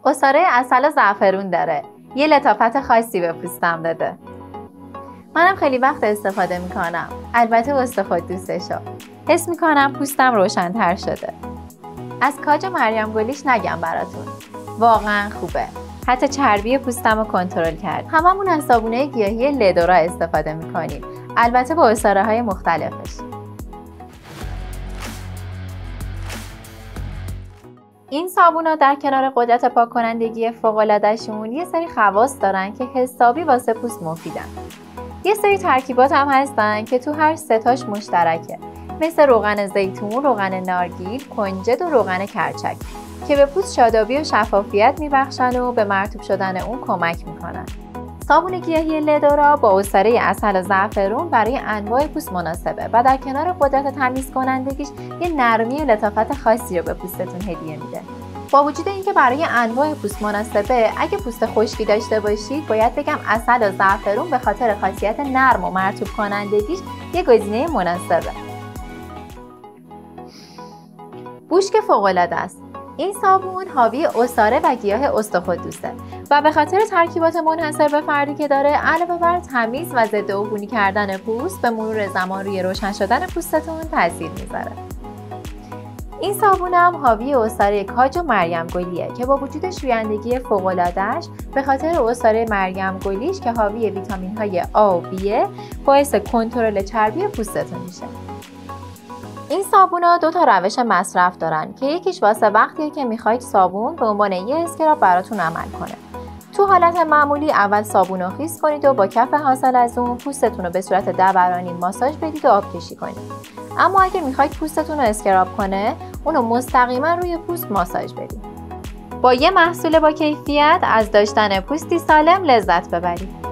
عصاره عسل و زعفرون داره. یه لطافت خاصی به پوستم داده. منم خیلی وقت استفاده میکنم. البته واسه خود دوستشو. حس میکنم پوستم روشن‌تر شده. از کاج مریم گلیش نگم براتون. واقعا خوبه. حتی چربی پوستم رو کنترل کرد. هممون از صابونه گیاهی لدورا استفاده میکنیم. البته با عصاره‌های مختلفش. این صابونا در کنار قدرت پاک کنندگی فوق‌العاده‌شون یه سری خواص دارن که حسابی واسه پوست مفیدن. یه سری ترکیبات هم هستن که تو هر ستاش مشترکه، مثل روغن زیتون، روغن نارگیل، کنجد و روغن کرچک که به پوست شادابی و شفافیت میبخشن و به مرطوب شدن اون کمک میکنن. صابون گیاهی لدورا با عصاره عسل و زعفرون برای انواع پوست مناسبه و در کنار قدرت تمیز کنندگیش یه نرمی و لطافت خاصی رو به پوستتون هدیه میده. با وجود اینکه برای انواع پوست مناسبه، اگه پوست خشکی داشته باشید باید بگم عسل و زعفرون به خاطر خاصیت نرم و مرطوب کنندگیش یه گزینه مناسبه. بوشک فوق‌العاده است. این صابون حاوی عصاره و گیاه استخوان‌دوسته و به خاطر ترکیبات منحصر به فردی که داره، علاوه بر تمیز و ضد عفونی کردن پوست، به مرور زمان روی روشن شدن پوستتون تاثیر میذاره. این صابون هم حاوی عصاره کاج و مریم گلیه که با وجود شویندگی فوق‌العاده‌اش به خاطر عصاره مریم گلیش که حاوی ویتامین‌های آ و بیه باعث کنترل چربی پوستتون میشه. این صابونا 2 تا روش مصرف دارن که یکیش واسه وقتیه که میخواید صابون به عنوان یه اسکراب براتون عمل کنه. تو حالت معمولی اول صابون رو خیس کنید و با کف حاصل از اون پوستتون رو به صورت دورانی ماساژ بدید و آب کشی کنید. اما اگه میخواید پوستتون رو اسکراب کنه، اونو مستقیما روی پوست ماساژ بدید. با یه محصول با کیفیت از داشتن پوستی سالم لذت ببرید.